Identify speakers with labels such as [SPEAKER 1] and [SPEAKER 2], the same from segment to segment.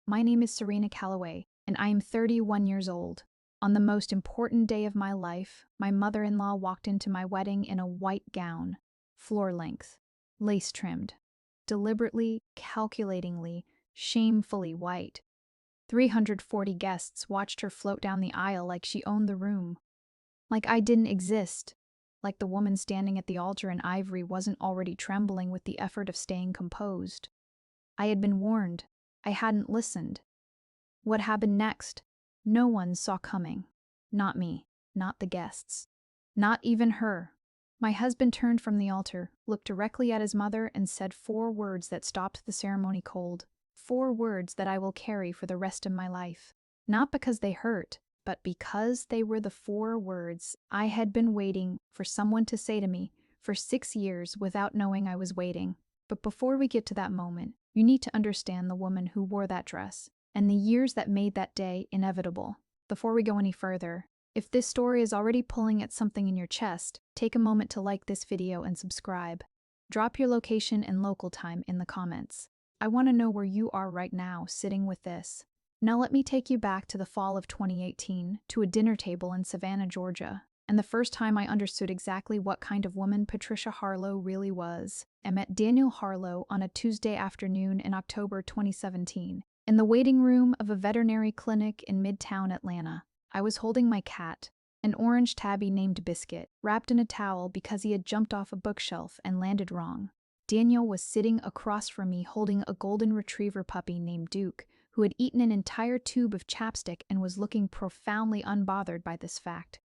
[SPEAKER 1] My name is Serena Calloway, and I am 31 years old. On the most important day of my life, my mother-in-law walked into my wedding in a white gown, floor length, lace trimmed, deliberately, calculatingly, shamefully white. 340 guests watched her float down the aisle like she owned the room. Like I didn't exist. Like the woman standing at the altar in ivory wasn't already trembling with the effort of staying composed. I had been warned. I hadn't listened. What happened next? No one saw coming. Not me. Not the guests. Not even her. My husband turned from the altar, looked directly at his mother, and said 4 words that stopped the ceremony cold. 4 words that I will carry for the rest of my life. Not because they hurt, but because they were the 4 words I had been waiting for someone to say to me for 6 years without knowing I was waiting. But before we get to that moment, you need to understand the woman who wore that dress and the years that made that day inevitable. Before we go any further, if this story is already pulling at something in your chest, take a moment to like this video and subscribe. Drop your location and local time in the comments. I want to know where you are right now sitting with this. Now let me take you back to the fall of 2018, to a dinner table in Savannah, Georgia, and the first time I understood exactly what kind of woman Patricia Harlow really was. I met Daniel Harlow on a Tuesday afternoon in October 2017, in the waiting room of a veterinary clinic in Midtown Atlanta. I was holding my cat, an orange tabby named Biscuit, wrapped in a towel because he had jumped off a bookshelf and landed wrong. Daniel was sitting across from me holding a golden retriever puppy named Duke, who had eaten an entire tube of chapstick and was looking profoundly unbothered by this fact.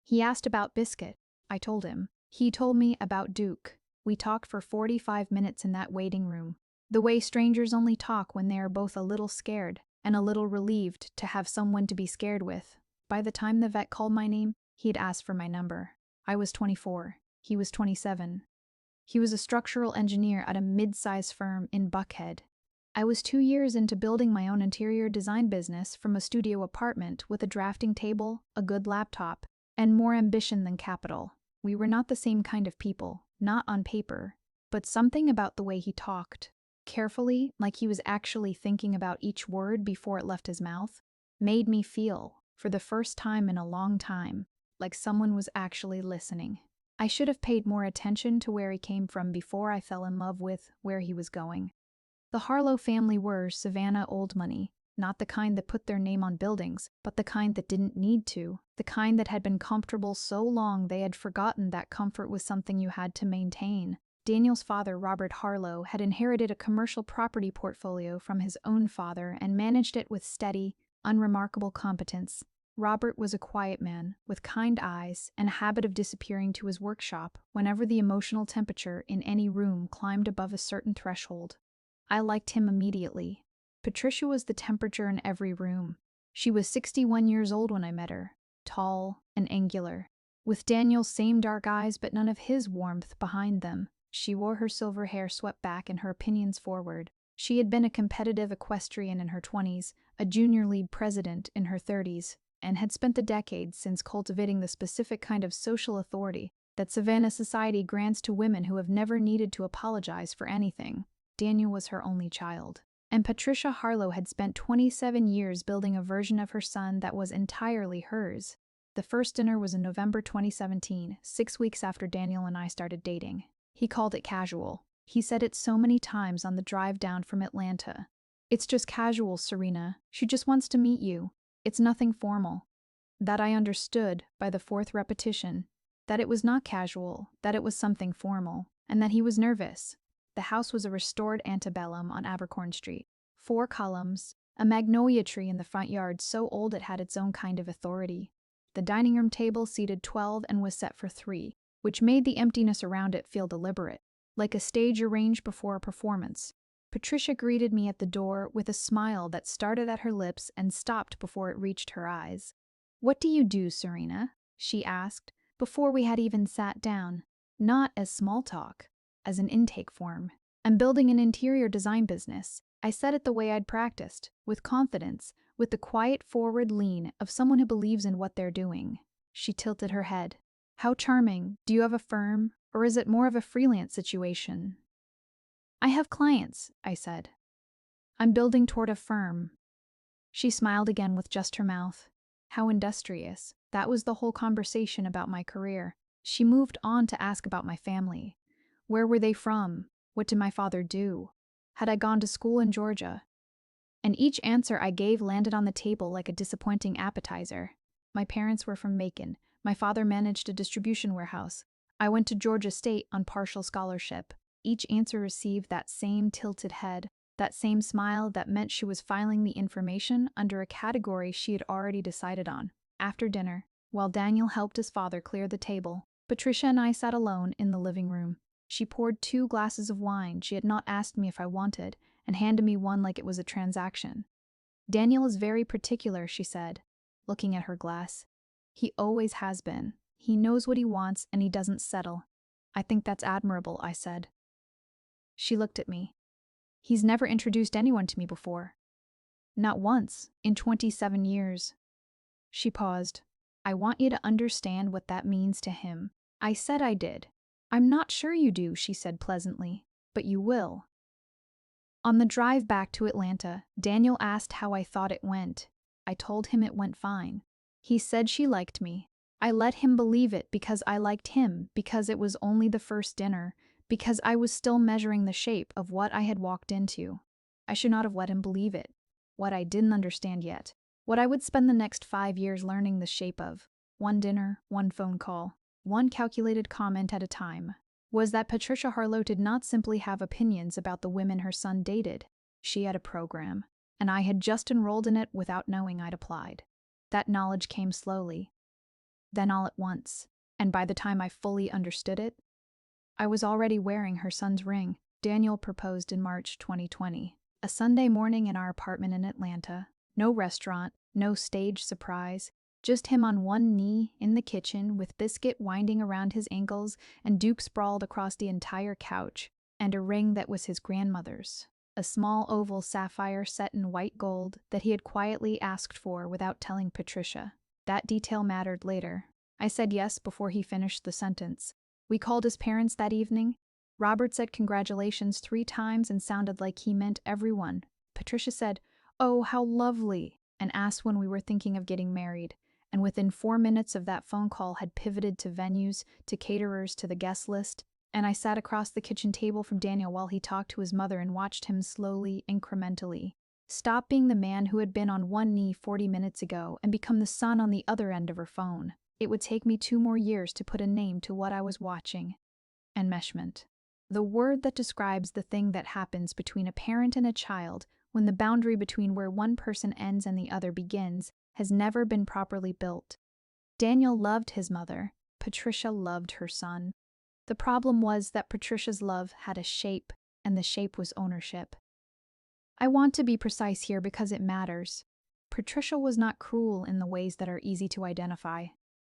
[SPEAKER 1] He asked about Biscuit. I told him. He told me about Duke. We talked for 45 minutes in that waiting room, the way strangers only talk when they are both a little scared and a little relieved to have someone to be scared with. By the time the vet called my name, he'd asked for my number. I was 24. He was 27. He was a structural engineer at a mid-size firm in Buckhead. I was 2 years into building my own interior design business from a studio apartment with a drafting table, a good laptop, and more ambition than capital. We were not the same kind of people, not on paper, but something about the way he talked, carefully, like he was actually thinking about each word before it left his mouth, made me feel, for the first time in a long time, like someone was actually listening. I should have paid more attention to where he came from before I fell in love with where he was going. The Harlow family were Savannah old money, not the kind that put their name on buildings, but the kind that didn't need to, the kind that had been comfortable so long they had forgotten that comfort was something you had to maintain. Daniel's father, Robert Harlow, had inherited a commercial property portfolio from his own father and managed it with steady, unremarkable competence. Robert was a quiet man, with kind eyes and a habit of disappearing to his workshop whenever the emotional temperature in any room climbed above a certain threshold. I liked him immediately. Patricia was the temperature in every room. She was 61 years old when I met her, tall and angular, with Daniel's same dark eyes but none of his warmth behind them. She wore her silver hair swept back and her opinions forward. She had been a competitive equestrian in her 20s, a junior league president in her 30s, and had spent the decades since cultivating the specific kind of social authority that Savannah society grants to women who have never needed to apologize for anything. Daniel was her only child, and Patricia Harlow had spent 27 years building a version of her son that was entirely hers. The first dinner was in November 2017, 6 weeks after Daniel and I started dating. He called it casual. He said it so many times on the drive down from Atlanta. "It's just casual, Serena. She just wants to meet you. It's nothing formal." That I understood, by the 4th repetition, that it was not casual, that it was something formal, and that he was nervous. The house was a restored antebellum on Abercorn Street. 4 columns, a magnolia tree in the front yard so old it had its own kind of authority. The dining room table seated 12 and was set for 3, which made the emptiness around it feel deliberate, like a stage arranged before a performance. Patricia greeted me at the door with a smile that started at her lips and stopped before it reached her eyes. "What do you do, Serena?" she asked, before we had even sat down. Not as small talk, as an intake form. "I'm building an interior design business." I said it the way I'd practiced, with confidence, with the quiet forward lean of someone who believes in what they're doing. She tilted her head. "How charming. Do you have a firm, or is it more of a freelance situation?" "I have clients," I said. "I'm building toward a firm." She smiled again with just her mouth. How industrious. That was the whole conversation about my career. She moved on to ask about my family. Where were they from? What did my father do? Had I gone to school in Georgia? And each answer I gave landed on the table like a disappointing appetizer. My parents were from Macon. My father managed a distribution warehouse. I went to Georgia State on partial scholarship. Each answer received that same tilted head, that same smile that meant she was filing the information under a category she had already decided on. After dinner, while Daniel helped his father clear the table, Patricia and I sat alone in the living room. She poured 2 glasses of wine she had not asked me if I wanted, and handed me one like it was a transaction. Daniel is very particular, she said, looking at her glass. He always has been. He knows what he wants and he doesn't settle. I think that's admirable, I said. She looked at me. He's never introduced anyone to me before. Not once, in 27 years. She paused. I want you to understand what that means to him. I said I did. I'm not sure you do, she said pleasantly, but you will. On the drive back to Atlanta, Daniel asked how I thought it went. I told him it went fine. He said she liked me. I let him believe it because I liked him, because it was only the first dinner, because I was still measuring the shape of what I had walked into. I should not have let him believe it. What I didn't understand yet. What I would spend the next 5 years learning the shape of. One dinner, one phone call, one calculated comment at a time. Was that Patricia Harlow did not simply have opinions about the women her son dated. She had a program, and I had just enrolled in it without knowing I'd applied. That knowledge came slowly, then all at once, and by the time I fully understood it, I was already wearing her son's ring. Daniel proposed in March 2020, a Sunday morning in our apartment in Atlanta. No restaurant, no stage surprise, just him on one knee in the kitchen with biscuit winding around his ankles and Duke sprawled across the entire couch, and a ring that was his grandmother's. A small oval sapphire set in white gold that he had quietly asked for without telling Patricia. That detail mattered later. I said yes before he finished the sentence. We called his parents that evening. Robert said congratulations 3 times and sounded like he meant everyone. Patricia said, "Oh, how lovely," and asked when we were thinking of getting married. And within 4 minutes of that phone call had pivoted to venues, to caterers, to the guest list, and I sat across the kitchen table from Daniel while he talked to his mother and watched him slowly, incrementally, stop being the man who had been on one knee 40 minutes ago and become the son on the other end of her phone. It would take me 2 more years to put a name to what I was watching. Enmeshment. The word that describes the thing that happens between a parent and a child when the boundary between where one person ends and the other begins has never been properly built. Daniel loved his mother. Patricia loved her son. The problem was that Patricia's love had a shape, and the shape was ownership. I want to be precise here because it matters. Patricia was not cruel in the ways that are easy to identify.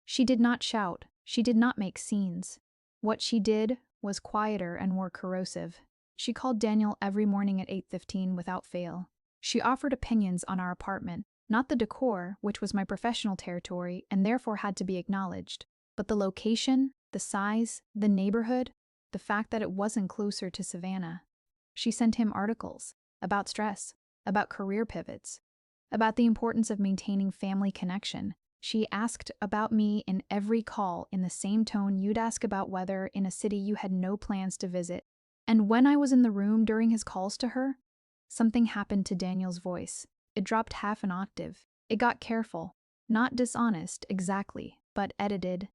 [SPEAKER 1] She did not shout. She did not make scenes. What she did was quieter and more corrosive. She called Daniel every morning at 8:15 without fail. She offered opinions on our apartment, not the decor, which was my professional territory and therefore had to be acknowledged, but the location, the size, the neighborhood, the fact that it wasn't closer to Savannah. She sent him articles about stress, about career pivots, about the importance of maintaining family connection. She asked about me in every call in the same tone you'd ask about weather in a city you had no plans to visit. And when I was in the room during his calls to her, something happened to Daniel's voice. It dropped half an octave. It got careful. Not dishonest, exactly, but edited.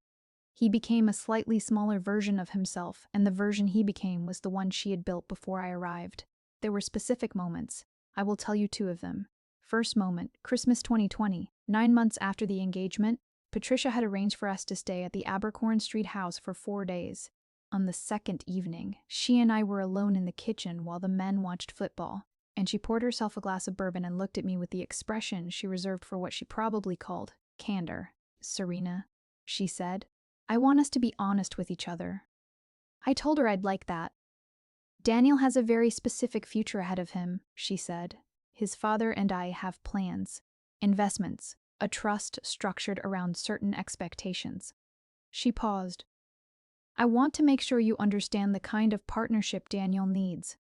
[SPEAKER 1] He became a slightly smaller version of himself, and the version he became was the one she had built before I arrived. There were specific moments. I will tell you 2 of them. First moment, Christmas 2020. 9 months after the engagement, Patricia had arranged for us to stay at the Abercorn Street house for 4 days. On the second evening, she and I were alone in the kitchen while the men watched football, and she poured herself a glass of bourbon and looked at me with the expression she reserved for what she probably called candor. "Serena," she said, "I want us to be honest with each other." I told her I'd like that. "Daniel has a very specific future ahead of him," she said. "His father and I have plans, investments, a trust structured around certain expectations." She paused. "I want to make sure you understand the kind of partnership Daniel needs.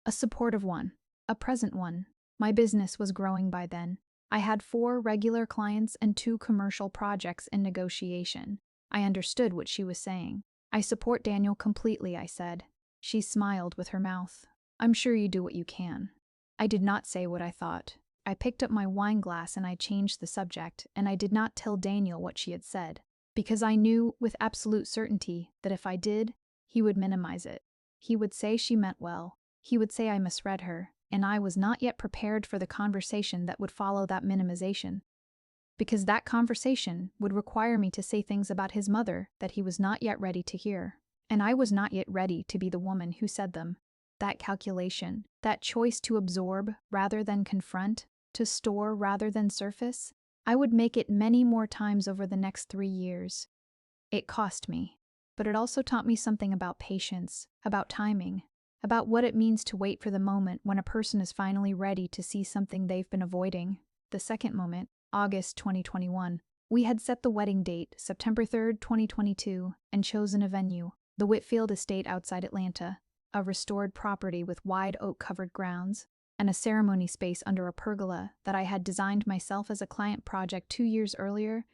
[SPEAKER 1] A supportive one, a present one. My business was growing by then. I had 4 regular clients and 2 commercial projects in negotiation. I understood what she was saying. I support Daniel completely, I said. She smiled with her mouth. I'm sure you do what you can. I did not say what I thought. I picked up my wine glass and I changed the subject, and I did not tell Daniel what she had said, because I knew with absolute certainty that if I did, he would minimize it. He would say she meant well. He would say I misread her, and I was not yet prepared for the conversation that would follow that minimization. Because that conversation would require me to say things about his mother that he was not yet ready to hear, and I was not yet ready to be the woman who said them. That calculation, that choice to absorb rather than confront, to store rather than surface, I would make it many more times over the next 3 years. It cost me, but it also taught me something about patience, about timing, about what it means to wait for the moment when a person is finally ready to see something they've been avoiding. The second moment, August 2021. We had set the wedding date, September 3rd, 2022, and chosen a venue, the Whitfield Estate outside Atlanta, a restored property with wide oak-covered grounds, and a ceremony space under a pergola that I had designed myself as a client project 2 years earlier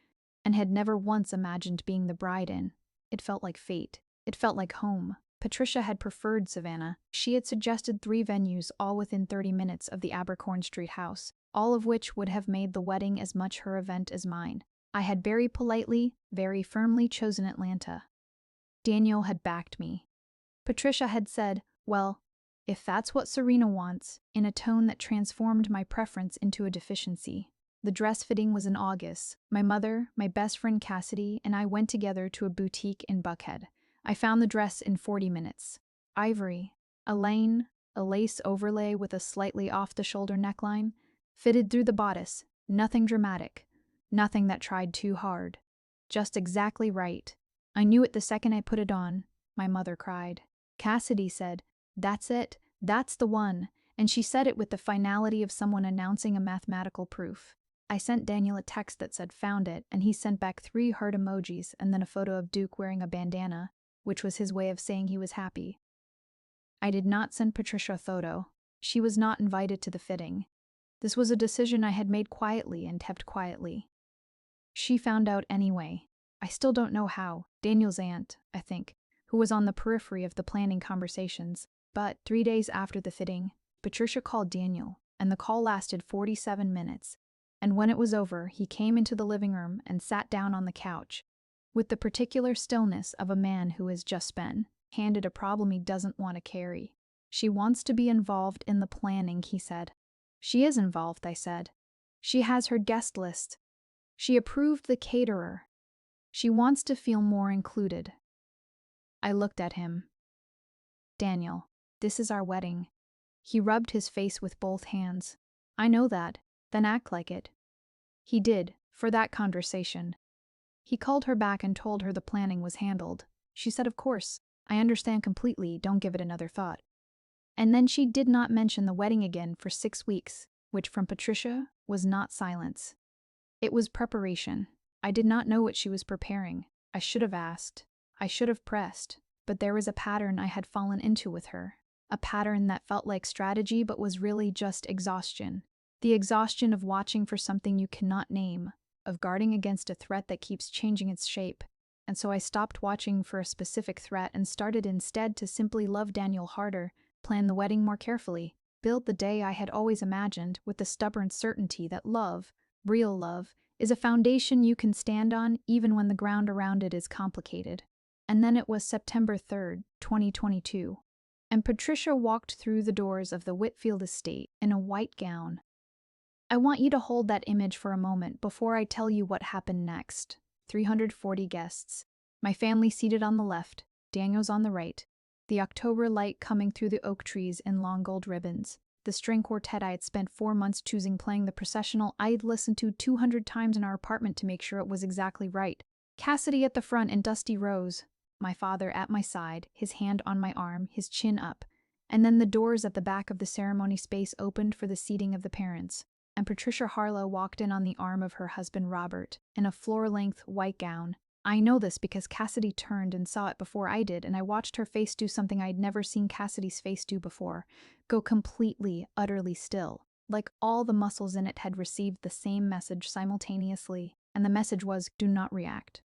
[SPEAKER 1] and had never once imagined being the bride in. It felt like fate. It felt like home. Patricia had preferred Savannah. She had suggested 3 venues, all within 30 minutes of the Abercorn Street house, all of which would have made the wedding as much her event as mine. I had very politely, very firmly chosen Atlanta. Daniel had backed me. Patricia had said, well, if that's what Serena wants, in a tone that transformed my preference into a deficiency. The dress fitting was in August. My mother, my best friend Cassidy, and I went together to a boutique in Buckhead. I found the dress in 40 minutes. Ivory, a lace overlay with a slightly off-the-shoulder neckline, fitted through the bodice, nothing dramatic, nothing that tried too hard. Just exactly right. I knew it the second I put it on, my mother cried. Cassidy said, "That's it, that's the one," and she said it with the finality of someone announcing a mathematical proof. I sent Daniel a text that said found it, and he sent back 3 heart emojis and then a photo of Duke wearing a bandana, which was his way of saying he was happy. I did not send Patricia a photo. She was not invited to the fitting. This was a decision I had made quietly and kept quietly. She found out anyway. I still don't know how. Daniel's aunt, I think, who was on the periphery of the planning conversations. But 3 days after the fitting, Patricia called Daniel, and the call lasted 47 minutes. And when it was over, he came into the living room and sat down on the couch, with the particular stillness of a man who has just been handed a problem he doesn't want to carry. She wants to be involved in the planning, he said. She is involved, I said. She has her guest list. She approved the caterer. She wants to feel more included. I looked at him. Daniel, this is our wedding. He rubbed his face with both hands. I know that. Then act like it. He did, for that conversation. He called her back and told her the planning was handled. She said, of course, I understand completely, don't give it another thought. And then she did not mention the wedding again for 6 weeks, which from Patricia was not silence. It was preparation. I did not know what she was preparing. I should have asked. I should have pressed. But there was a pattern I had fallen into with her. A pattern that felt like strategy but was really just exhaustion. The exhaustion of watching for something you cannot name, of guarding against a threat that keeps changing its shape. And so I stopped watching for a specific threat and started instead to simply love Daniel harder, plan the wedding more carefully, build the day I had always imagined with the stubborn certainty that love, real love, is a foundation you can stand on even when the ground around it is complicated. And then it was September 3rd, 2022, and Patricia walked through the doors of the Whitfield estate in a white gown. I want you to hold that image for a moment before I tell you what happened next. 340 guests. My family seated on the left, Daniel's on the right. The October light coming through the oak trees in long gold ribbons. The string quartet I had spent 4 months choosing playing the processional I'd listened to 200 times in our apartment to make sure it was exactly right. Cassidy at the front and Dusty Rose. My father at my side, his hand on my arm, his chin up. And then the doors at the back of the ceremony space opened for the seating of the parents. And Patricia Harlow walked in on the arm of her husband Robert, in a floor-length white gown. I know this because Cassidy turned and saw it before I did, and I watched her face do something I'd never seen Cassidy's face do before. Go completely, utterly still. like all the muscles in it had received the same message simultaneously, and the message was, do not react.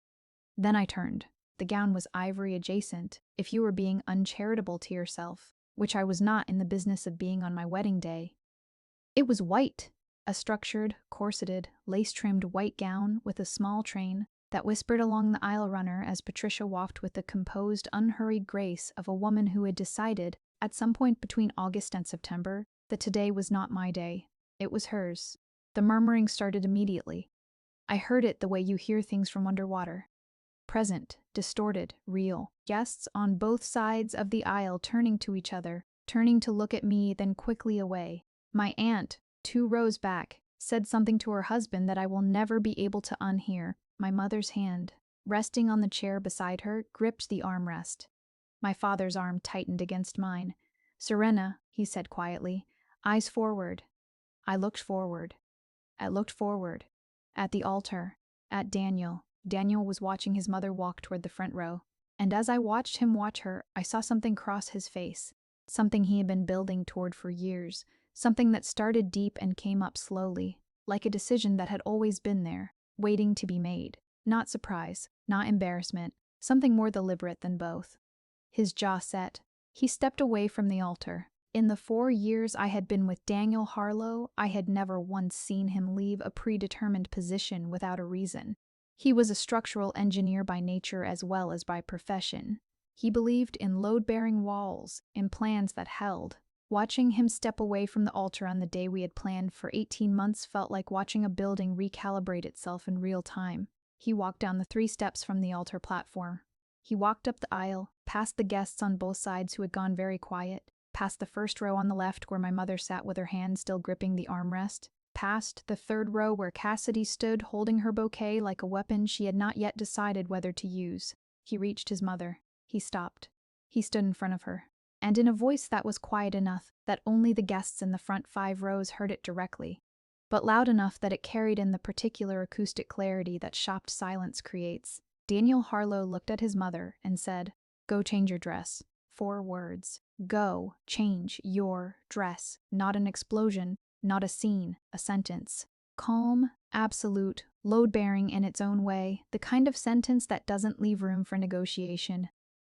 [SPEAKER 1] Then I turned. The gown was ivory adjacent, if you were being uncharitable to yourself, which I was not in the business of being on my wedding day. It was white, a structured, corseted, lace-trimmed white gown with a small train that whispered along the aisle runner as Patricia walked with the composed, unhurried grace of a woman who had decided, at some point between August and September, that today was not my day. It was hers. The murmuring started immediately. I heard it the way you hear things from underwater. Present, distorted, real. Guests on both sides of the aisle turning to each other, turning to look at me, then quickly away. My aunt, 2 rows back, said something to her husband that I will never be able to unhear. My mother's hand, resting on the chair beside her, gripped the armrest. My father's arm tightened against mine. Serena, he said quietly, eyes forward. I looked forward. I looked forward. At the altar. At Daniel. Daniel was watching his mother walk toward the front row. And as I watched him watch her, I saw something cross his face. Something he had been building toward for years. Something that started deep and came up slowly, like a decision that had always been there, waiting to be made. Not surprise, not embarrassment, something more deliberate than both. His jaw set. He stepped away from the altar. In the 4 years I had been with Daniel Harlow, I had never once seen him leave a predetermined position without a reason. He was a structural engineer by nature as well as by profession. He believed in load-bearing walls, in plans that held. Watching him step away from the altar on the day we had planned for 18 months felt like watching a building recalibrate itself in real time. He walked down the 3 steps from the altar platform. He walked up the aisle, past the guests on both sides who had gone very quiet, past the first row on the left where my mother sat with her hand still gripping the armrest, past the 3rd row where Cassidy stood holding her bouquet like a weapon she had not yet decided whether to use. He reached his mother. He stopped. He stood in front of her. And in a voice that was quiet enough that only the guests in the front 5 rows heard it directly, but loud enough that it carried in the particular acoustic clarity that shopped silence creates, Daniel Harlow looked at his mother and said, "Go change your dress." 4 words. Go change your dress. Not an explosion, not a scene, a sentence. Calm, absolute, load-bearing in its own way, the kind of sentence that doesn't leave room for negotiation.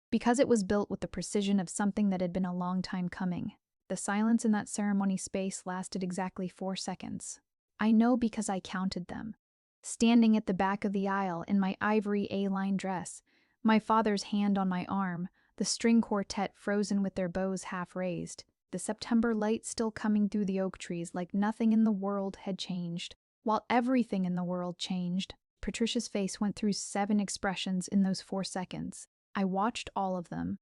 [SPEAKER 1] Because it was built with the precision of something that had been a long time coming. The silence in that ceremony space lasted exactly 4 seconds. I know because I counted them. Standing at the back of the aisle in my ivory A-line dress, my father's hand on my arm, the string quartet frozen with their bows half raised, the September light still coming through the oak trees like nothing in the world had changed. While everything in the world changed, Patricia's face went through 7 expressions in those 4 seconds. I watched all of them.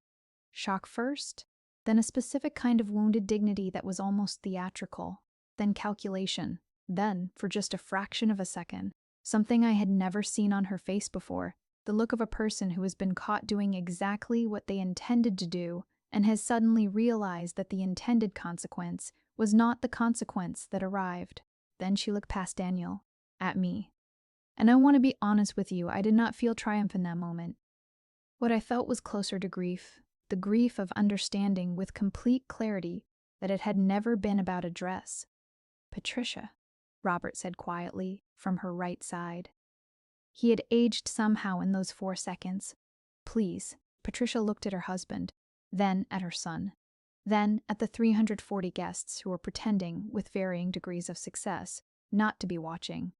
[SPEAKER 1] Shock first, then a specific kind of wounded dignity that was almost theatrical, then calculation, then, for just a fraction of a second, something I had never seen on her face before, the look of a person who has been caught doing exactly what they intended to do and has suddenly realized that the intended consequence was not the consequence that arrived. Then she looked past Daniel, at me. And I want to be honest with you, I did not feel triumph in that moment. What I felt was closer to grief, the grief of understanding with complete clarity that it had never been about a dress. "Patricia," Robert said quietly, from her right side. He had aged somehow in those 4 seconds. "Please." Patricia looked at her husband, then at her son, then at the 340 guests who were pretending, with varying degrees of success, not to be watching.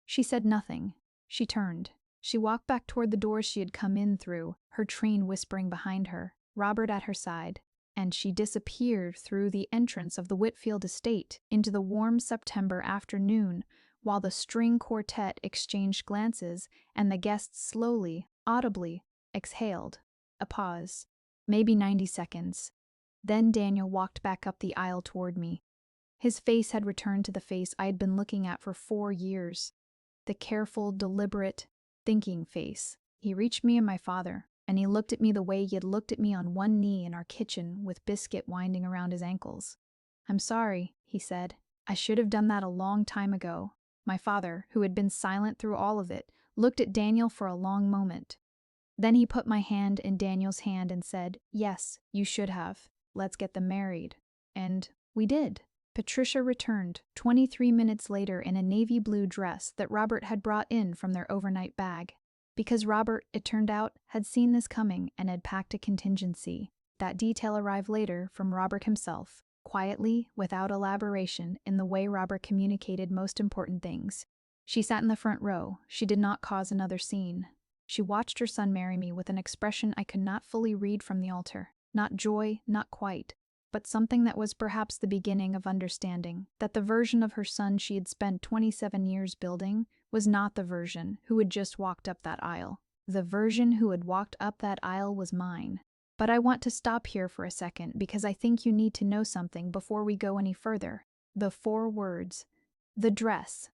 [SPEAKER 1] She said nothing. She turned. She walked back toward the door she had come in through, her train whispering behind her, Robert at her side, and she disappeared through the entrance of the Whitfield estate into the warm September afternoon, while the string quartet exchanged glances and the guests slowly, audibly, exhaled. A pause. Maybe 90 seconds. Then Daniel walked back up the aisle toward me. His face had returned to the face I had been looking at for 4 years. The careful, deliberate, thinking face. He reached me and my father, and he looked at me the way he had looked at me on one knee in our kitchen with Biscuit winding around his ankles. "I'm sorry," he said. "I should have done that a long time ago." My father, who had been silent through all of it, looked at Daniel for a long moment. Then he put my hand in Daniel's hand and said, "Yes, you should have. Let's get them married." And we did. Patricia returned 23 minutes later in a navy blue dress that Robert had brought in from their overnight bag. Because Robert, it turned out, had seen this coming and had packed a contingency. That detail arrived later from Robert himself, quietly, without elaboration, in the way Robert communicated most important things. She sat in the front row. She did not cause another scene. She watched her son marry me with an expression I could not fully read from the altar. Not joy, not quite, but something that was perhaps the beginning of understanding that the version of her son she had spent 27 years building was not the version who had just walked up that aisle. The version who had walked up that aisle was mine. But I want to stop here for a second because I think you need to know something before we go any further. The 4 words. The dress.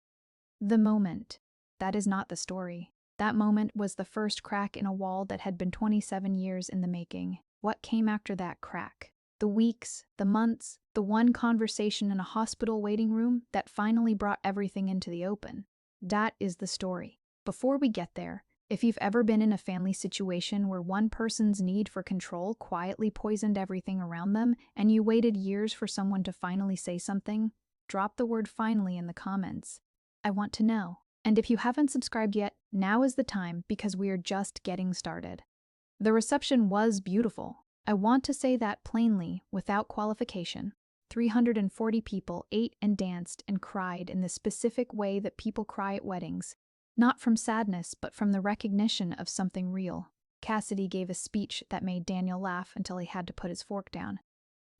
[SPEAKER 1] The moment. That is not the story. That moment was the first crack in a wall that had been 27 years in the making. What came after that crack? The weeks, the months, the one conversation in a hospital waiting room that finally brought everything into the open. That is the story. Before we get there, if you've ever been in a family situation where one person's need for control quietly poisoned everything around them and you waited years for someone to finally say something, drop the word finally in the comments. I want to know. And if you haven't subscribed yet, now is the time because we are just getting started. The reception was beautiful. I want to say that plainly, without qualification. 340 people ate and danced and cried in the specific way that people cry at weddings. Not from sadness, but from the recognition of something real. Cassidy gave a speech that made Daniel laugh until he had to put his fork down.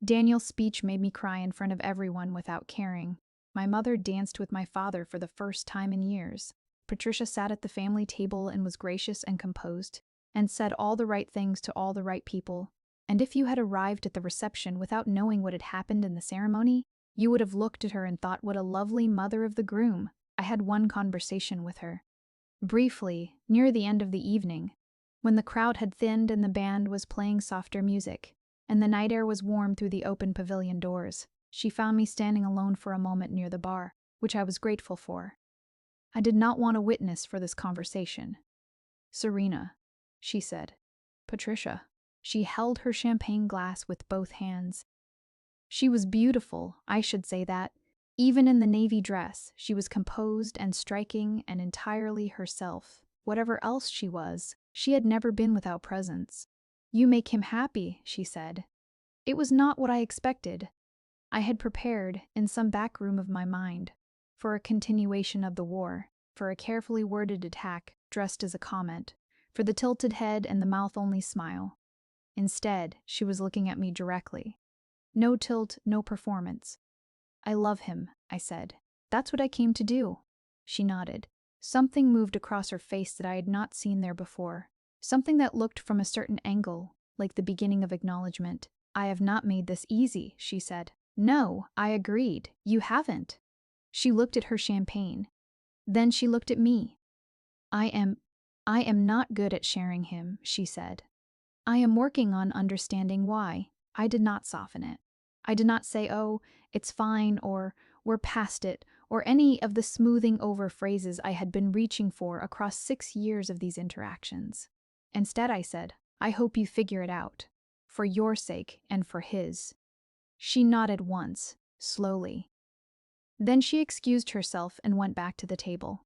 [SPEAKER 1] Daniel's speech made me cry in front of everyone without caring. My mother danced with my father for the first time in years. Patricia sat at the family table and was gracious and composed, and said all the right things to all the right people. And if you had arrived at the reception without knowing what had happened in the ceremony, you would have looked at her and thought, what a lovely mother of the groom. I had one conversation with her. Briefly, near the end of the evening, when the crowd had thinned and the band was playing softer music, and the night air was warm through the open pavilion doors, she found me standing alone for a moment near the bar, which I was grateful for. I did not want a witness for this conversation. Serena, she said. Patricia. She held her champagne glass with both hands. She was beautiful, I should say that. Even in the navy dress, she was composed and striking and entirely herself. Whatever else she was, she had never been without presence. You make him happy, she said. It was not what I expected. I had prepared, in some back room of my mind, for a continuation of the war, for a carefully worded attack dressed as a comment, for the tilted head and the mouth-only smile. Instead, she was looking at me directly. No tilt, no performance. I love him, I said. That's what I came to do. She nodded. Something moved across her face that I had not seen there before. Something that looked from a certain angle, like the beginning of acknowledgement. I have not made this easy, she said. No, I agreed. You haven't. She looked at her champagne. Then she looked at me. I am not good at sharing him, she said. I am working on understanding why. I did not soften it. I did not say, oh, it's fine, or we're past it, or any of the smoothing over phrases I had been reaching for across 6 years of these interactions. Instead, I said, I hope you figure it out. For your sake and for his. She nodded once, slowly. Then she excused herself and went back to the table.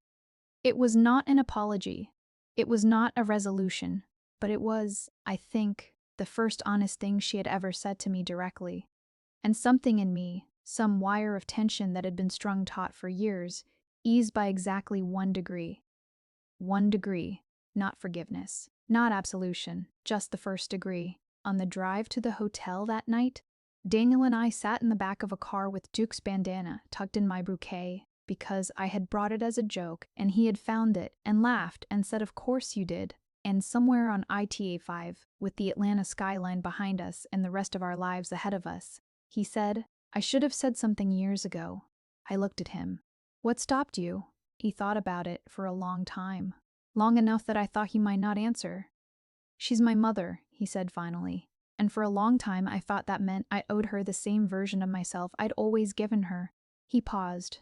[SPEAKER 1] It was not an apology. It was not a resolution. But it was, I think, the first honest thing she had ever said to me directly. And something in me, some wire of tension that had been strung taut for years, eased by exactly 1 degree. 1 degree, not forgiveness, not absolution, just the first degree. On the drive to the hotel that night, Daniel and I sat in the back of a car with Duke's bandana tucked in my bouquet because I had brought it as a joke and he had found it and laughed and said, of course you did. And somewhere on ITA5, with the Atlanta skyline behind us and the rest of our lives ahead of us, he said, I should have said something years ago. I looked at him. What stopped you? He thought about it for a long time. Long enough that I thought he might not answer. She's my mother, he said finally. And for a long time I thought that meant I owed her the same version of myself I'd always given her. He paused.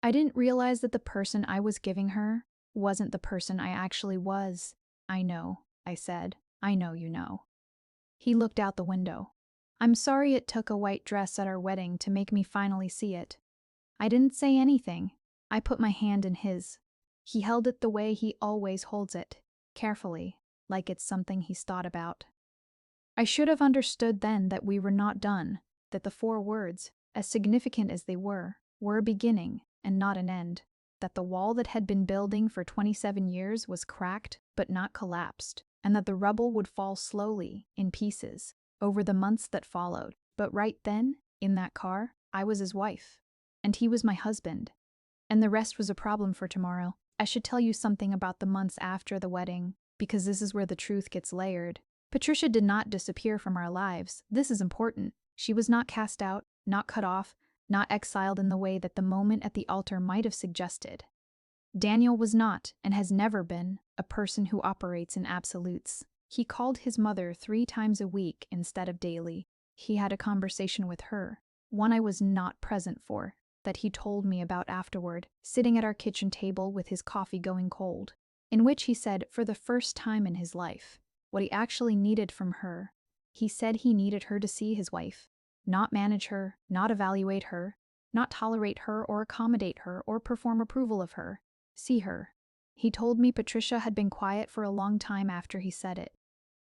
[SPEAKER 1] I didn't realize that the person I was giving her wasn't the person I actually was. I know, I said. I know you know. He looked out the window. I'm sorry it took a white dress at our wedding to make me finally see it. I didn't say anything. I put my hand in his. He held it the way he always holds it, carefully, like it's something he's thought about. I should have understood then that we were not done, that the 4 words, as significant as they were a beginning and not an end, that the wall that had been building for 27 years was cracked but not collapsed, and that the rubble would fall slowly, in pieces, over the months that followed. But right then, in that car, I was his wife, and he was my husband, and the rest was a problem for tomorrow. I should tell you something about the months after the wedding, because this is where the truth gets layered. Patricia did not disappear from our lives. This is important. She was not cast out, not cut off, not exiled in the way that the moment at the altar might have suggested. Daniel was not, and has never been, a person who operates in absolutes. He called his mother 3 times a week instead of daily. He had a conversation with her, one I was not present for, that he told me about afterward, sitting at our kitchen table with his coffee going cold, in which he said, for the first time in his life, what he actually needed from her. He said he needed her to see his wife, not manage her, not evaluate her, not tolerate her or accommodate her or perform approval of her. See her. He told me Patricia had been quiet for a long time after he said it.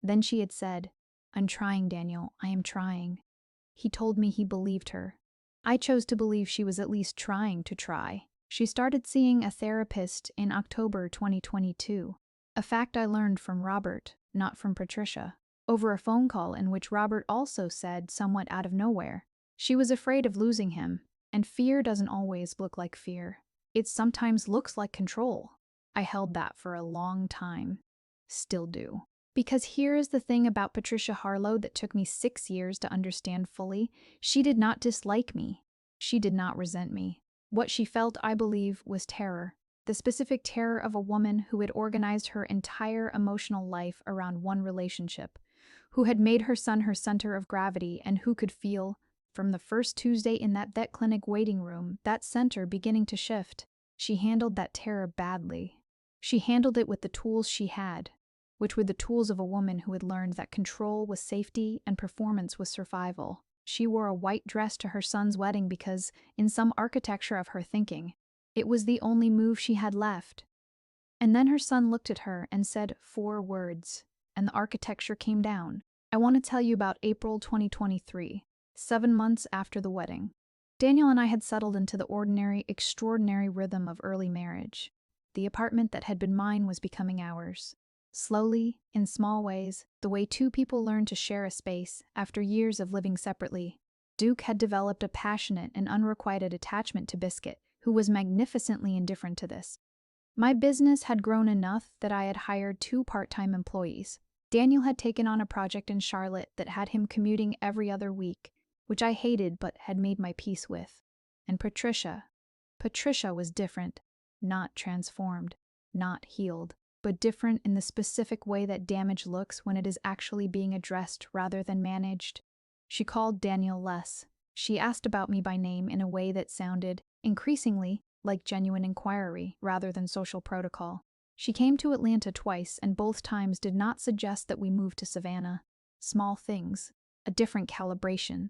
[SPEAKER 1] Then she had said, "I'm trying, Daniel, I am trying." He told me he believed her. I chose to believe she was at least trying to try. She started seeing a therapist in October 2022, a fact I learned from Robert, not from Patricia, over a phone call in which Robert also said, somewhat out of nowhere, she was afraid of losing him, and fear doesn't always look like fear. It sometimes looks like control. I held that for a long time. Still do. Because here is the thing about Patricia Harlow that took me 6 years to understand fully. She did not dislike me. She did not resent me. What she felt, I believe, was terror. The specific terror of a woman who had organized her entire emotional life around one relationship, who had made her son her center of gravity, and who could feel, from the first Tuesday in that vet clinic waiting room, that center beginning to shift. She handled that terror badly. She handled it with the tools she had, which were the tools of a woman who had learned that control was safety and performance was survival. She wore a white dress to her son's wedding because, in some architecture of her thinking, it was the only move she had left. And then her son looked at her and said 4 words, and the architecture came down. I want to tell you about April 2023, 7 months after the wedding. Daniel and I had settled into the ordinary, extraordinary rhythm of early marriage. The apartment that had been mine was becoming ours. Slowly, in small ways, the way 2 people learn to share a space after years of living separately. Duke had developed a passionate and unrequited attachment to Biscuit, who was magnificently indifferent to this. My business had grown enough that I had hired 2 part-time employees. Daniel had taken on a project in Charlotte that had him commuting every other week, which I hated but had made my peace with. And Patricia was different, not transformed, not healed, but different in the specific way that damage looks when it is actually being addressed rather than managed. She called Daniel less. She asked about me by name in a way that sounded, increasingly, like genuine inquiry rather than social protocol. She came to Atlanta twice, and both times did not suggest that we move to Savannah. Small things, a different calibration.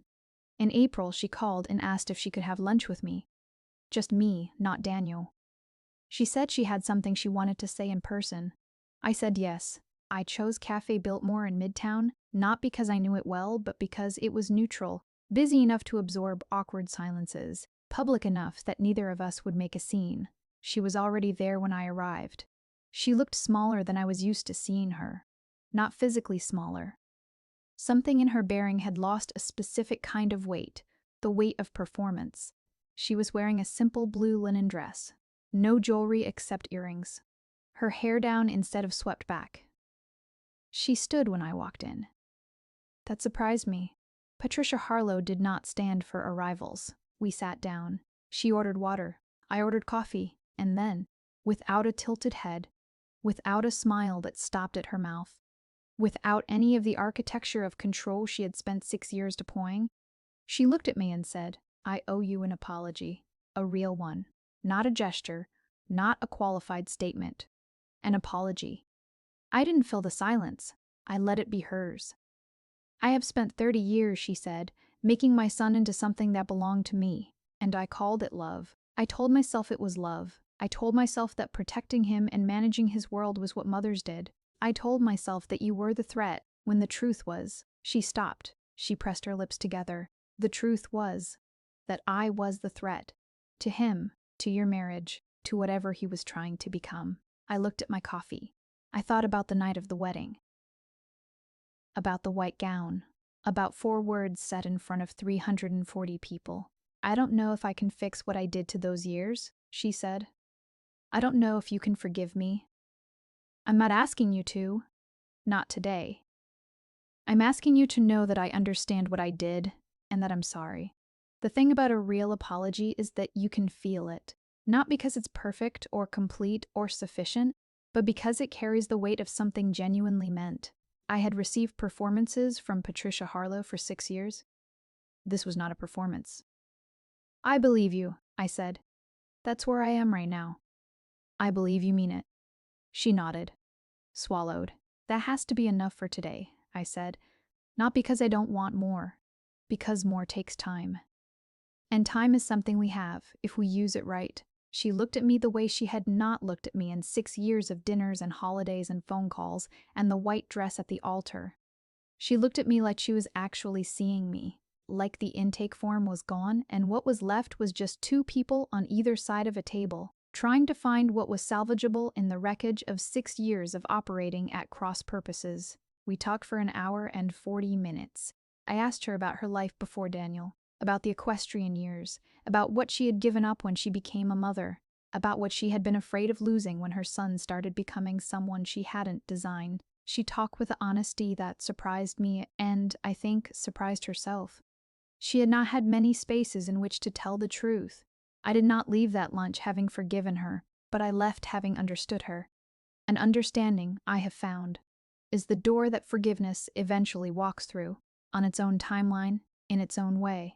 [SPEAKER 1] In April, she called and asked if she could have lunch with me. Just me, not Daniel. She said she had something she wanted to say in person. I said yes. I chose Cafe Biltmore in Midtown, not because I knew it well, but because it was neutral, busy enough to absorb awkward silences, public enough that neither of us would make a scene. She was already there when I arrived. She looked smaller than I was used to seeing her. Not physically smaller. Something in her bearing had lost a specific kind of weight, the weight of performance. She was wearing a simple blue linen dress. No jewelry except earrings. Her hair down instead of swept back. She stood when I walked in. That surprised me. Patricia Harlow did not stand for arrivals. We sat down. She ordered water. I ordered coffee. And then, without a tilted head, without a smile that stopped at her mouth, without any of the architecture of control she had spent 6 years deploying, she looked at me and said, "I owe you an apology. A real one. Not a gesture, not a qualified statement. An apology." I didn't fill the silence. I let it be hers. I have spent 30 years, she said, making my son into something that belonged to me, and I called it love. I told myself it was love. I told myself that protecting him and managing his world was what mothers did. I told myself that you were the threat, when the truth was. She stopped. She pressed her lips together. The truth was that I was the threat. To him, to your marriage, to whatever he was trying to become. I looked at my coffee. I thought about the night of the wedding. About the white gown. About 4 words said in front of 340 people. I don't know if I can fix what I did to those years, she said. I don't know if you can forgive me. I'm not asking you to. Not today. I'm asking you to know that I understand what I did and that I'm sorry. The thing about a real apology is that you can feel it, not because it's perfect or complete or sufficient, but because it carries the weight of something genuinely meant. I had received performances from Patricia Harlow for 6 years. This was not a performance. I believe you, I said. That's where I am right now. I believe you mean it. She nodded, swallowed. That has to be enough for today, I said. Not because I don't want more, because more takes time. And time is something we have, if we use it right. She looked at me the way she had not looked at me in 6 years of dinners and holidays and phone calls and the white dress at the altar. She looked at me like she was actually seeing me, like the intake form was gone and what was left was just 2 people on either side of a table, trying to find what was salvageable in the wreckage of 6 years of operating at cross purposes. We talked for an hour and 40 minutes. I asked her about her life before Daniel, about the equestrian years, about what she had given up when she became a mother, about what she had been afraid of losing when her son started becoming someone she hadn't designed. She talked with an honesty that surprised me and, I think, surprised herself. She had not had many spaces in which to tell the truth. I did not leave that lunch having forgiven her, but I left having understood her. An understanding, I have found, is the door that forgiveness eventually walks through, on its own timeline, in its own way.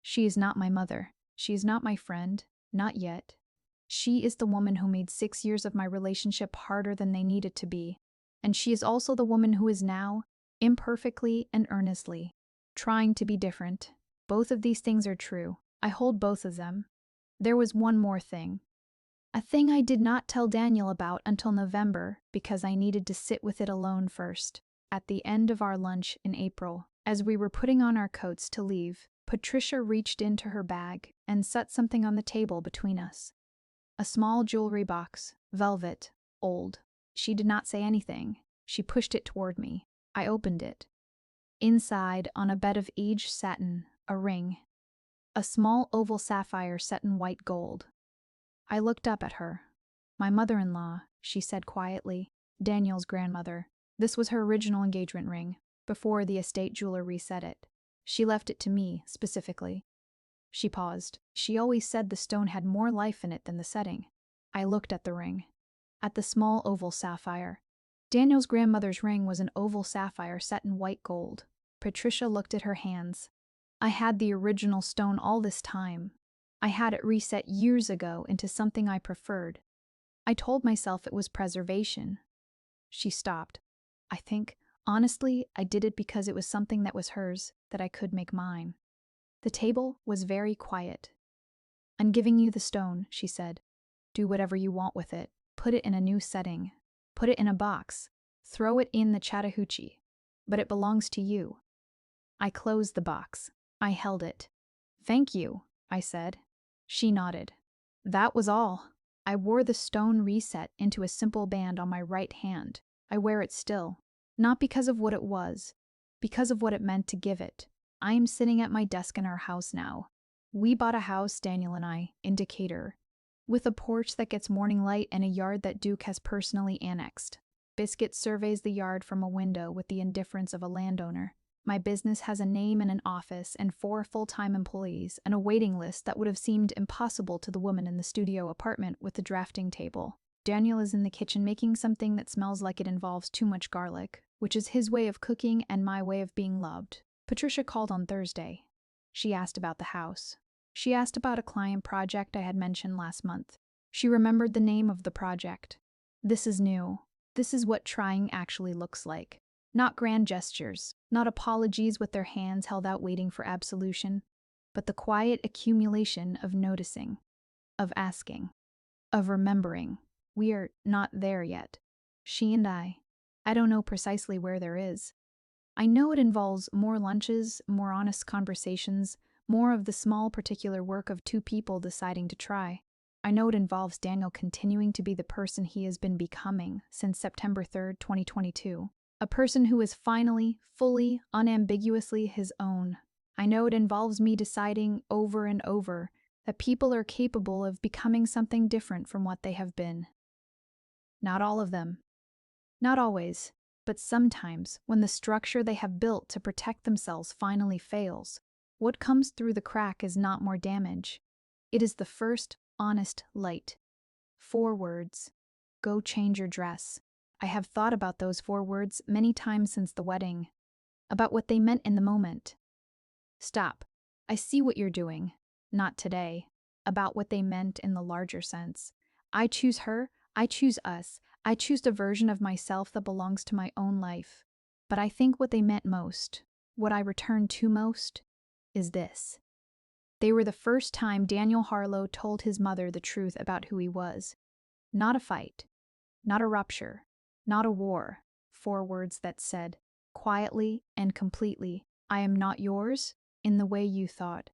[SPEAKER 1] She is not my mother. She is not my friend. Not yet. She is the woman who made 6 years of my relationship harder than they needed to be. And she is also the woman who is now, imperfectly and earnestly, trying to be different. Both of these things are true. I hold both of them. There was one more thing. A thing I did not tell Daniel about until November because I needed to sit with it alone first. At the end of our lunch in April, as we were putting on our coats to leave, Patricia reached into her bag and set something on the table between us. A small jewelry box, velvet, old. She did not say anything. She pushed it toward me. I opened it. Inside, on a bed of aged satin, a ring. A small oval sapphire set in white gold. I looked up at her. My mother-in-law, she said quietly, Daniel's grandmother. This was her original engagement ring, before the estate jeweler reset it. She left it to me, specifically. She paused. She always said the stone had more life in it than the setting. I looked at the ring. At the small oval sapphire. Daniel's grandmother's ring was an oval sapphire set in white gold. Patricia looked at her hands. I had the original stone all this time. I had it reset years ago into something I preferred. I told myself it was preservation. She stopped. I think, honestly, I did it because it was something that was hers, that I could make mine. The table was very quiet. I'm giving you the stone, she said. Do whatever you want with it. Put it in a new setting. Put it in a box. Throw it in the Chattahoochee. But it belongs to you. I closed the box. I held it. Thank you, I said. She nodded. That was all. I wore the stone reset into a simple band on my right hand. I wear it still. Not because of what it was, because of what it meant to give it. I am sitting at my desk in our house now. We bought a house, Daniel and I, in Decatur, with a porch that gets morning light and a yard that Duke has personally annexed. Biscuit surveys the yard from a window with the indifference of a landowner. My business has a name and an office and 4 full-time employees and a waiting list that would have seemed impossible to the woman in the studio apartment with the drafting table. Daniel is in the kitchen making something that smells like it involves too much garlic, which is his way of cooking and my way of being loved. Patricia called on Thursday. She asked about the house. She asked about a client project I had mentioned last month. She remembered the name of the project. This is new. This is what trying actually looks like. Not grand gestures, not apologies with their hands held out waiting for absolution, but the quiet accumulation of noticing, of asking, of remembering. We are not there yet. She and I don't know precisely where there is. I know it involves more lunches, more honest conversations, more of the small particular work of two people deciding to try. I know it involves Daniel continuing to be the person he has been becoming since September 3rd, 2022. A person who is finally, fully, unambiguously his own. I know it involves me deciding over and over that people are capable of becoming something different from what they have been. Not all of them. Not always. But sometimes, when the structure they have built to protect themselves finally fails, what comes through the crack is not more damage. It is the first, honest light. 4 words. Go change your dress. I have thought about those 4 words many times since the wedding. About what they meant in the moment. Stop. I see what you're doing. Not today. About what they meant in the larger sense. I choose her. I choose us. I choose the version of myself that belongs to my own life. But I think what they meant most, what I return to most, is this. They were the first time Daniel Harlow told his mother the truth about who he was. Not a fight, not a rupture, not a war. 4 words that said, quietly and completely, I am not yours in the way you thought.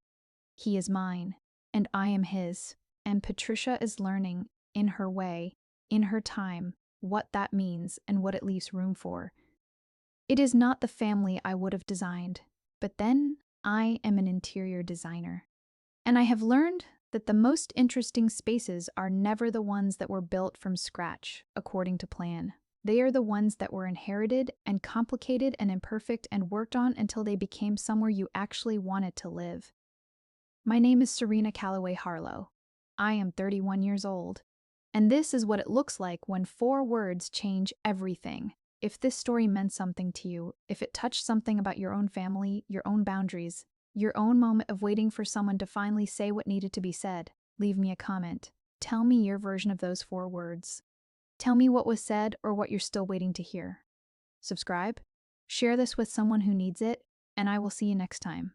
[SPEAKER 1] He is mine, and I am his. And Patricia is learning, in her way, in her time, what that means and what it leaves room for. It is not the family I would have designed, but then I am an interior designer. And I have learned that the most interesting spaces are never the ones that were built from scratch, according to plan. They are the ones that were inherited and complicated and imperfect and worked on until they became somewhere you actually wanted to live. My name is Serena Calloway Harlow. I am 31 years old. And this is what it looks like when 4 words change everything. If this story meant something to you, if it touched something about your own family, your own boundaries, your own moment of waiting for someone to finally say what needed to be said, leave me a comment. Tell me your version of those 4 words. Tell me what was said or what you're still waiting to hear. Subscribe, share this with someone who needs it, and I will see you next time.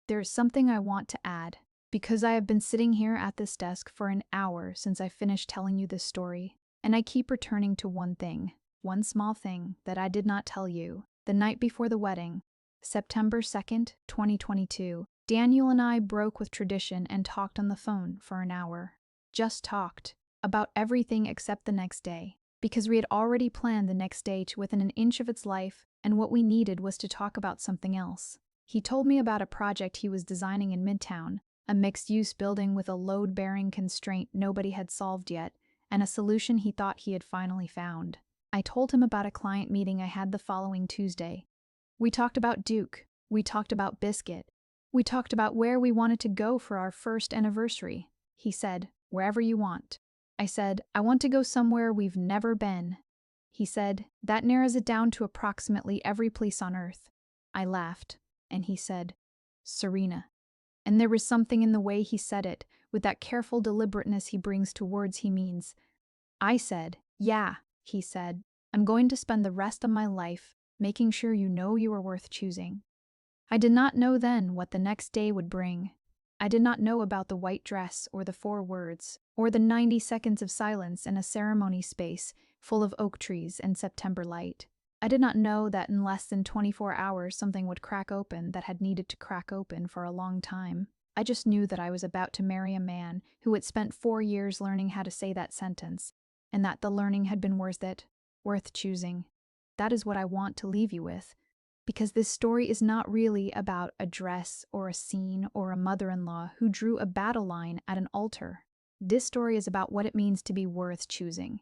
[SPEAKER 1] There is something I want to add. Because I have been sitting here at this desk for an hour since I finished telling you this story, and I keep returning to one thing, one small thing that I did not tell you. The night before the wedding, September 2nd, 2022, Daniel and I broke with tradition and talked on the phone for an hour. Just talked. About everything except the next day. Because we had already planned the next day to within an inch of its life, and what we needed was to talk about something else. He told me about a project he was designing in Midtown, a mixed-use building with a load-bearing constraint nobody had solved yet, and a solution he thought he had finally found. I told him about a client meeting I had the following Tuesday. We talked about Duke. We talked about Biscuit. We talked about where we wanted to go for our first anniversary. He said, wherever you want. I said, I want to go somewhere we've never been. He said, that narrows it down to approximately every place on Earth. I laughed, and he said, Serena. And there was something in the way he said it, with that careful deliberateness he brings to words he means. I said, yeah, he said, I'm going to spend the rest of my life making sure you know you are worth choosing. I did not know then what the next day would bring. I did not know about the white dress or the 4 words, or the 90 seconds of silence in a ceremony space full of oak trees and September light. I did not know that in less than 24 hours something would crack open that had needed to crack open for a long time. I just knew that I was about to marry a man who had spent 4 years learning how to say that sentence, and that the learning had been worth it, worth choosing. That is what I want to leave you with, because this story is not really about a dress or a scene or a mother-in-law who drew a battle line at an altar. This story is about what it means to be worth choosing.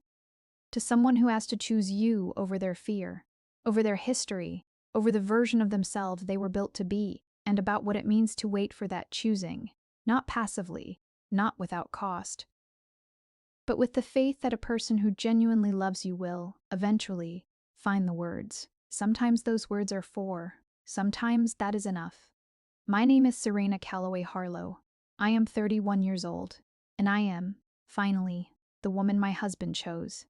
[SPEAKER 1] To someone who has to choose you over their fear, over their history, over the version of themselves they were built to be, and about what it means to wait for that choosing, not passively, not without cost, but with the faith that a person who genuinely loves you will, eventually, find the words. Sometimes those words are 4, sometimes that is enough. My name is Serena Calloway Harlow. I am 31 years old, and I am, finally, the woman my husband chose.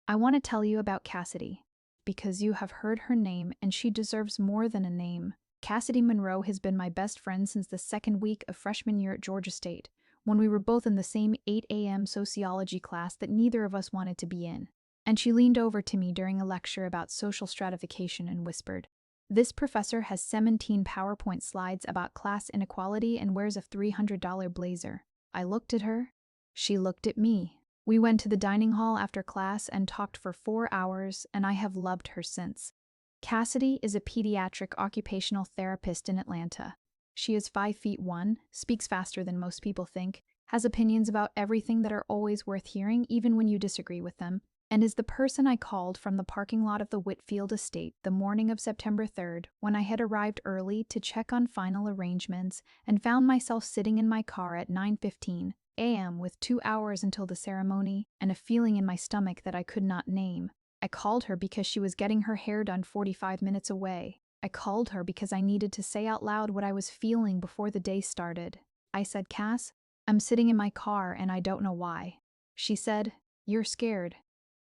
[SPEAKER 1] I want to tell you about Cassidy. because you have heard her name and she deserves more than a name. Cassidy Monroe has been my best friend since the second week of freshman year at Georgia State, when we were both in the same 8 a.m. sociology class that neither of us wanted to be in. And she leaned over to me during a lecture about social stratification and whispered, "This professor has 17 PowerPoint slides about class inequality and wears a $300 blazer." I looked at her. She looked at me. We went to the dining hall after class and talked for 4 hours, and I have loved her since. Cassidy is a pediatric occupational therapist in Atlanta. She is 5'1", speaks faster than most people think, has opinions about everything that are always worth hearing even when you disagree with them, and is the person I called from the parking lot of the Whitfield estate the morning of September 3rd when I had arrived early to check on final arrangements and found myself sitting in my car at 9:15 a.m. with 2 hours until the ceremony and a feeling in my stomach that I could not name. I called her because she was getting her hair done 45 minutes away. I called her because I needed to say out loud what I was feeling before the day started. I said, "Cass, I'm sitting in my car and I don't know why." She said, "You're scared."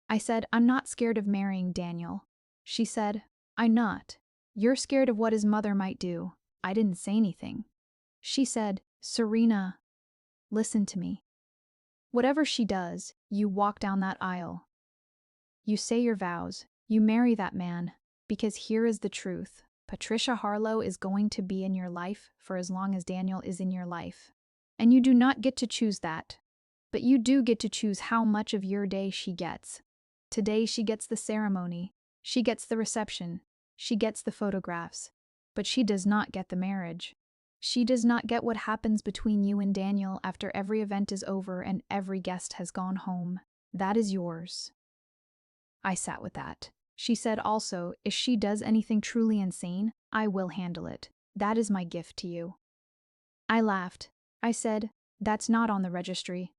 [SPEAKER 1] I said, "I'm not scared of marrying Daniel." She said, "I'm not. You're scared of what his mother might do." I didn't say anything. She said, "Serena, listen to me. Whatever she does, you walk down that aisle. You say your vows, you marry that man, because here is the truth. Patricia Harlow is going to be in your life for as long as Daniel is in your life. And you do not get to choose that, but you do get to choose how much of your day she gets. Today she gets the ceremony, she gets the reception, she gets the photographs, but she does not get the marriage. She does not get what happens between you and Daniel after every event is over and every guest has gone home. That is yours." I sat with that. She said also, "If she does anything truly insane, I will handle it. That is my gift to you." I laughed. I said, "That's not on the registry."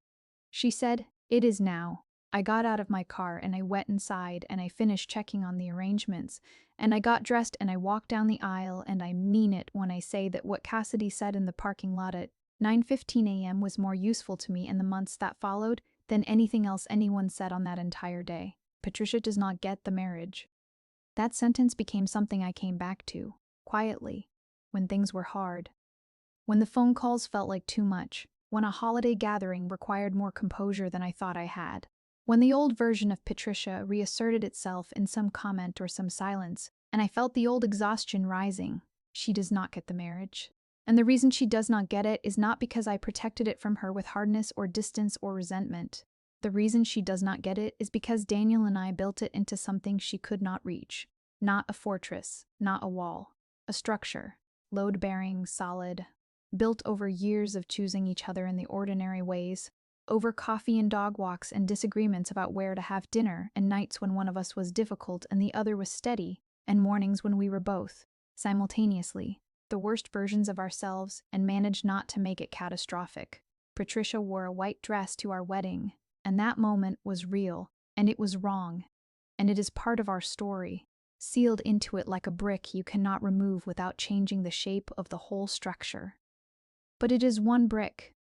[SPEAKER 1] She said, "It is now." I got out of my car and I went inside and I finished checking on the arrangements, and I got dressed and I walked down the aisle, and I mean it when I say that what Cassidy said in the parking lot at 9:15 a.m. was more useful to me in the months that followed than anything else anyone said on that entire day. Patricia does not get the marriage. That sentence became something I came back to, quietly, when things were hard. When the phone calls felt like too much, when a holiday gathering required more composure than I thought I had. When the old version of Patricia reasserted itself in some comment or some silence, and I felt the old exhaustion rising. She does not get the marriage. And the reason she does not get it is not because I protected it from her with hardness or distance or resentment. The reason she does not get it is because Daniel and I built it into something she could not reach. Not a fortress, not a wall. A structure, load-bearing, solid, built over years of choosing each other in the ordinary ways, over coffee and dog walks and disagreements about where to have dinner, and nights when one of us was difficult and the other was steady, and mornings when we were both, simultaneously, the worst versions of ourselves and managed not to make it catastrophic. Patricia wore a white dress to our wedding, and that moment was real, and it was wrong, and it is part of our story, sealed into it like a brick you cannot remove without changing the shape of the whole structure. But it is one brick,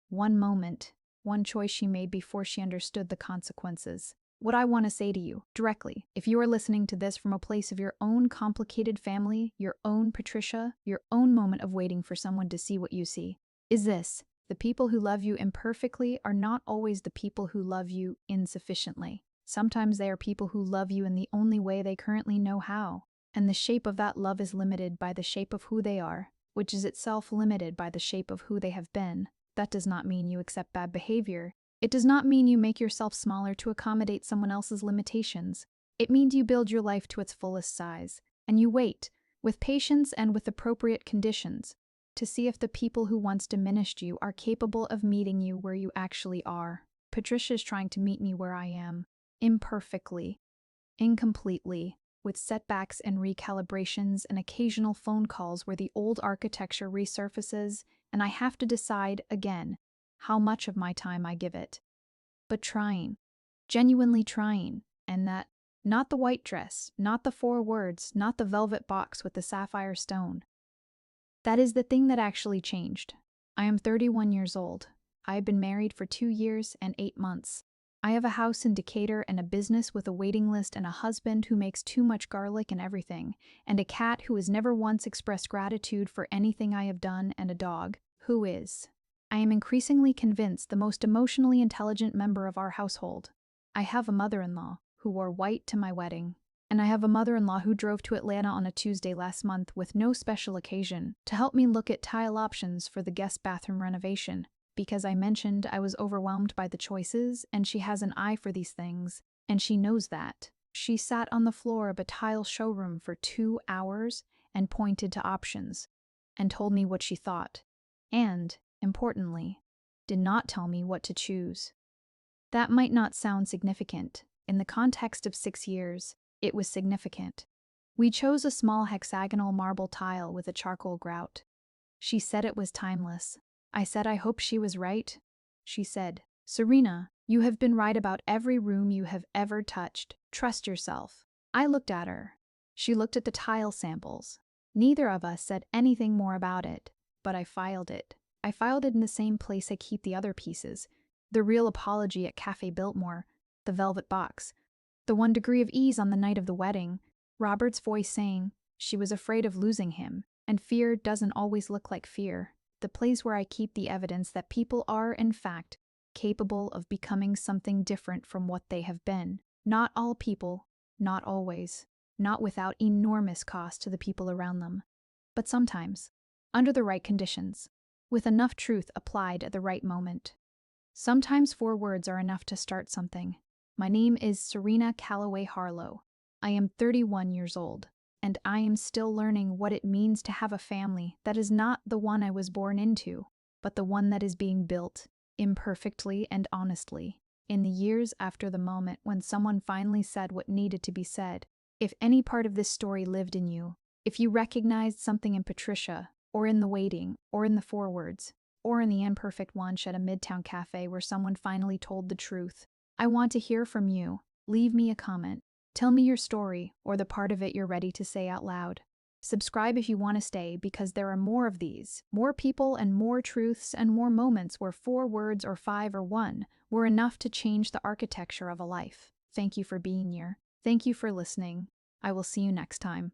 [SPEAKER 1] one moment, one choice she made before she understood the consequences. What I want to say to you, directly, if you are listening to this from a place of your own complicated family, your own Patricia, your own moment of waiting for someone to see what you see, is this: the people who love you imperfectly are not always the people who love you insufficiently. Sometimes they are people who love you in the only way they currently know how, and the shape of that love is limited by the shape of who they are, which is itself limited by the shape of who they have been. That does not mean you accept bad behavior. It does not mean you make yourself smaller to accommodate someone else's limitations. It means you build your life to its fullest size, and you wait, with patience and with appropriate conditions, to see if the people who once diminished you are capable of meeting you where you actually are. Patricia is trying to meet me where I am, imperfectly, incompletely, with setbacks and recalibrations and occasional phone calls where the old architecture resurfaces, and I have to decide, again, how much of my time I give it. But trying, genuinely trying, and that, not the white dress, not the 4 words, not the velvet box with the sapphire stone. That is the thing that actually changed. I am 31 years old. I have been married for 2 years and 8 months. I have a house in Decatur and a business with a waiting list and a husband who makes too much garlic and everything, and a cat who has never once expressed gratitude for anything I have done, and a dog who is, I am increasingly convinced, the most emotionally intelligent member of our household. I have a mother-in-law who wore white to my wedding, and I have a mother-in-law who drove to Atlanta on a Tuesday last month with no special occasion to help me look at tile options for the guest bathroom renovation, because I mentioned I was overwhelmed by the choices, and she has an eye for these things, and she knows that. She sat on the floor of a tile showroom for 2 hours and pointed to options, and told me what she thought, and, importantly, did not tell me what to choose. That might not sound significant. In the context of 6 years, it was significant. We chose a small hexagonal marble tile with a charcoal grout. She said it was timeless. I said I hoped she was right. She said, "Serena, you have been right about every room you have ever touched. Trust yourself." I looked at her. She looked at the tile samples. Neither of us said anything more about it, but I filed it. I filed it in the same place I keep the other pieces. The Real Apology at Cafe Biltmore, the velvet box, the 1 Degree of Ease on the night of the wedding, Robert's voice saying she was afraid of losing him, and fear doesn't always look like fear, the place where I keep the evidence that people are, in fact, capable of becoming something different from what they have been. Not all people, not always, not without enormous cost to the people around them, but sometimes, under the right conditions, with enough truth applied at the right moment. Sometimes 4 words are enough to start something. My name is Serena Calloway Harlow. I am 31 years old, and I am still learning what it means to have a family that is not the one I was born into, but the one that is being built, imperfectly and honestly, in the years after the moment when someone finally said what needed to be said. If any part of this story lived in you, if you recognized something in Patricia, or in the waiting, or in the 4 words, or in the imperfect lunch at a Midtown cafe where someone finally told the truth, I want to hear from you. Leave me a comment. Tell me your story, or the part of it you're ready to say out loud. Subscribe if you want to stay, because there are more of these, more people and more truths and more moments where 4 words or 5 or 1 were enough to change the architecture of a life. Thank you for being here. Thank you for listening. I will see you next time.